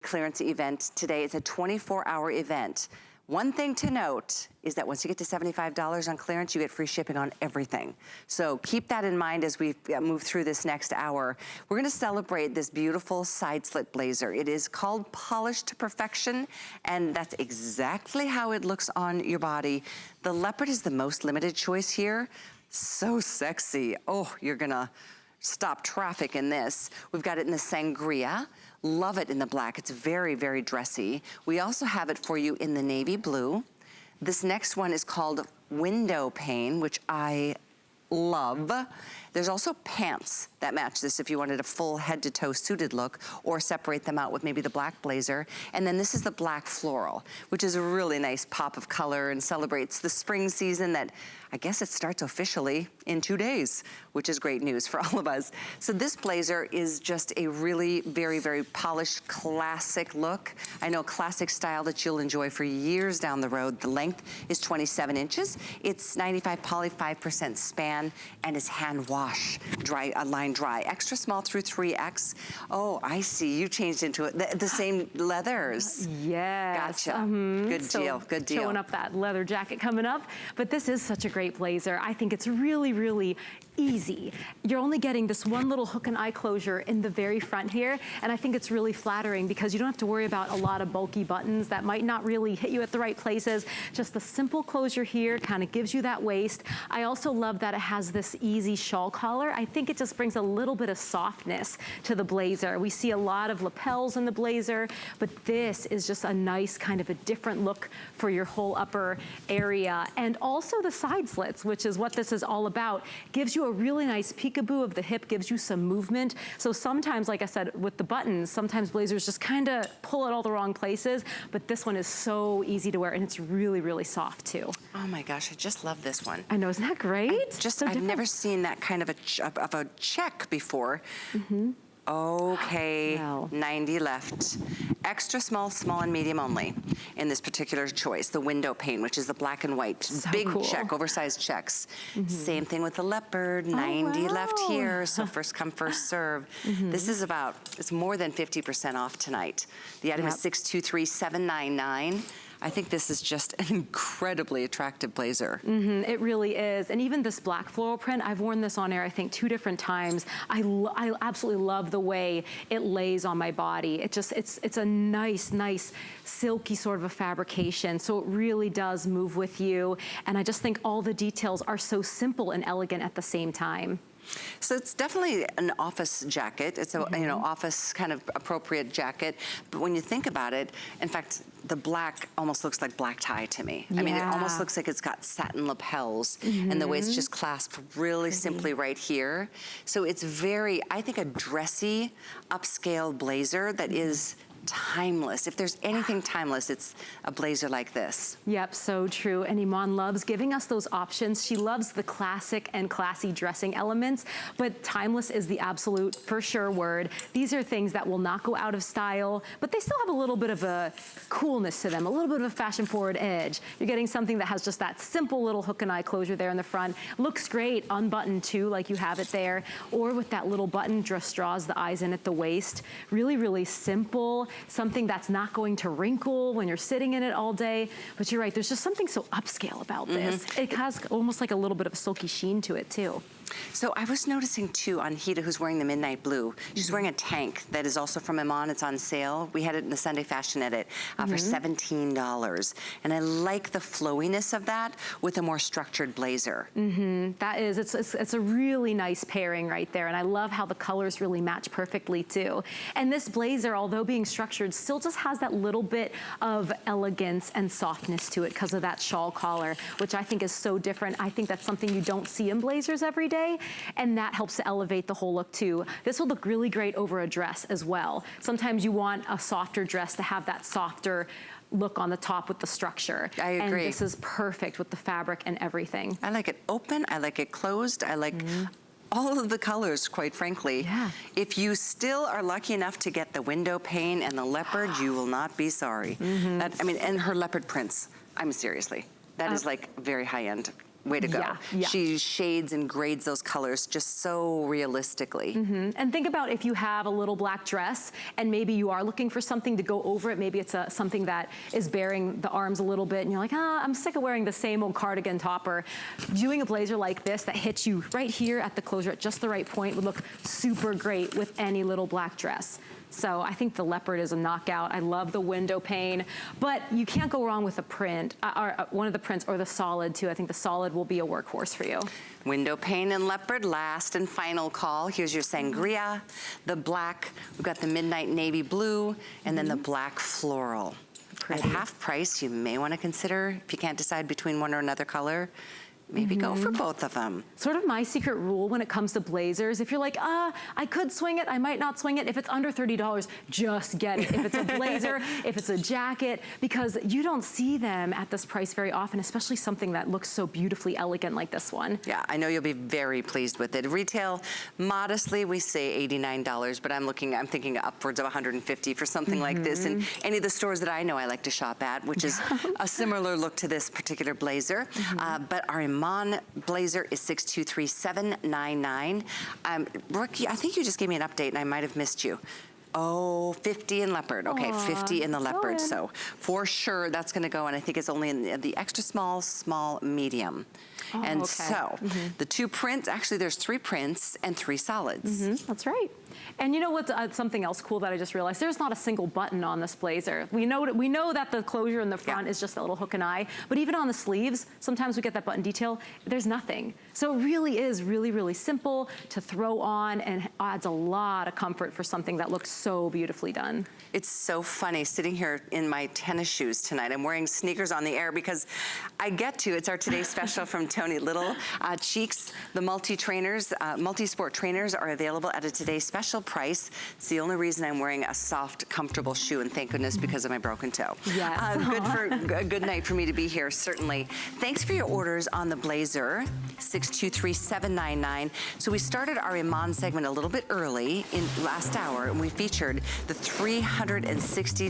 Clearance event today. It's a 24-hour event. One thing to note is that once you get to $75 on clearance, you get free shipping on everything. So keep that in mind as we move through this next hour. We're gonna celebrate this beautiful side slit blazer. It is called Polished to Perfection, and that's exactly how it looks on your body. The leopard is the most limited choice here. So sexy. Oh, you're gonna stop traffic in this. We've got it in the sangria. Love it in the black. It's very, very dressy. We also have it for you in the navy blue. This next one is called Window Pane, which I love. There's also pants that match this if you wanted a full head to toe suited look, or separate them out with maybe the black blazer. And then this is the black floral, which is a really nice pop of color and celebrates the spring season that I guess it starts officially in 2 days, which is great news for all of us. So this blazer is just a really very, very polished, classic look. I know classic style that you'll enjoy for years down the road. The length is 27 inches. It's 95 poly, 5% span, and it's hand wash, dry, line dry. Extra small through 3X. Oh, I see, you changed into it. The same leathers. Yes. Gotcha. Good deal, good deal. Showing up that leather jacket coming up. But this is such a great blazer. I think it's really, really easy. You're only getting this one little hook and eye closure in the very front here, and I think it's really flattering because you don't have to worry about a lot of bulky buttons that might not really hit you at the right places. Just the simple closure here kind of gives you that waist. I also love that it has this easy shawl collar. I think it just brings a little bit of softness to the blazer. We see a lot of lapels in the blazer, but this is just a nice kind of a different look for your whole upper area. And also the side slits, which is what this is all about, gives you a really nice peekaboo of the hip, gives you some movement. So sometimes, like I said, with the buttons, sometimes blazers just kind of pull at all the wrong places, but this one is so easy to wear, and it's really, really soft too. Oh my gosh, I just love this one. I know, isn't that great? I've never seen that kind of a check before. Okay, Wow. 90 left. Extra small, small and medium only in this particular choice. The window pane, which is the black and white. So big cool. check, oversized checks. Same thing with the leopard, 90 left wow. here. So first come, first serve. This is it's more than 50% off tonight. The item is $623,799. I think this is just an incredibly attractive blazer. It really is. And even this black floral print, I've worn this on air, I think, 2 different times. I absolutely love the way it lays on my body. It's a nice, nice, silky sort of a fabrication. So it really does move with you. And I just think all the details are so simple and elegant at the same time. So it's definitely an office jacket. It's a you know, office kind of appropriate jacket. But when you think about it, in fact, the black almost looks like black tie to me. I mean, it almost looks like it's got satin lapels and the way it's just clasped really simply right here. So it's very, I think, a dressy, upscale blazer that is timeless. If there's anything timeless, it's a blazer like this. Yep, so true. And Iman loves giving us those options. She loves the classic and classy dressing elements, but timeless is the absolute for sure word. These are things that will not go out of style, but they still have a little bit of a coolness to them, a little bit of a fashion forward edge. You're getting something that has just that simple little hook and eye closure there in the front. Looks great unbuttoned too, like you have it there, or with that little button just draws the eyes in at the waist. Really, really simple. Something that's not going to wrinkle when you're sitting in it all day. But you're right, there's just something so upscale about this. It has almost like a little bit of a silky sheen to it too. So I was noticing too on Hita, who's wearing the midnight blue. She's wearing a tank that is also from Iman. It's on sale. We had it in the Sunday Fashion Edit for $17. And I like the flowiness of that with a more structured blazer. That is, it's a really nice pairing right there. And I love how the colors really match perfectly too. And this blazer, although being structured, still just has that little bit of elegance and softness to it because of that shawl collar, which I think is so different. I think that's something you don't see in blazers every day. And that helps to elevate the whole look too. This will look really great over a dress as well. Sometimes you want a softer dress to have that softer look on the top with the structure. I agree. And this is perfect with the fabric and everything. I like it open, I like it closed, I like all of the colors, quite frankly. If you still are lucky enough to get the window pane and the leopard, you will not be sorry. I mean, and her leopard prints, seriously, that is like very high end. way to go. Yeah. She shades and grades those colors just so realistically. And think about if you have a little black dress and maybe you are looking for something to go over it. Maybe it's something that is bearing the arms a little bit and you're like, I'm sick of wearing the same old cardigan topper. Doing a blazer like this that hits you right here at the closure at just the right point would look super great with any little black dress. So I think the leopard is a knockout. I love the window pane, but you can't go wrong with the print, or one of the prints, or the solid too. I think the solid will be a workhorse for you. Window pane and leopard, last and final call. Here's your sangria, the black, we've got the midnight navy blue, and then the black floral. Pretty. At half price, you may want to consider, if you can't decide between one or another color, maybe go for both of them. Sort of my secret rule when it comes to blazers, if you're like, I could swing it, I might not swing it. If it's under $30, just get it. If it's a blazer, if it's a jacket, because you don't see them at this price very often, especially something that looks so beautifully elegant like this one. Yeah, I know you'll be very pleased with it. Retail, modestly, we say $89, but I'm thinking upwards of $150 for something like this. And any of the stores that I know I like to shop at, which is a similar look to this particular blazer. But our IMAN blazer is $623,799. Brooke, I think you just gave me an update and I might have missed you. Oh, 50 in leopard. Okay, 50 in the leopard. So for sure that's gonna go, and I think it's only in the extra small, small, medium. And so the two prints, actually there's 3 prints and 3 solids. That's right. And you know what's something else cool that I just realized? There's not a single button on this blazer. We know that the closure in the front is just a little hook and eye, but even on the sleeves, sometimes we get that button detail, there's nothing. So it really is really, really simple to throw on and adds a lot of comfort for something that looks so beautifully done. It's so funny sitting here in my tennis shoes tonight. I'm wearing sneakers on the air because it's our today's special from Tony Little. Cheeks, the multi-sport trainers are available at a today's special price. It's the only reason I'm wearing a soft, comfortable shoe, and thank goodness because of my broken toe. Yes. A good night for me to be here, certainly. Thanks for your orders on the blazer, $623,799. So we started our IMAN segment a little bit early in last hour, and we featured the 360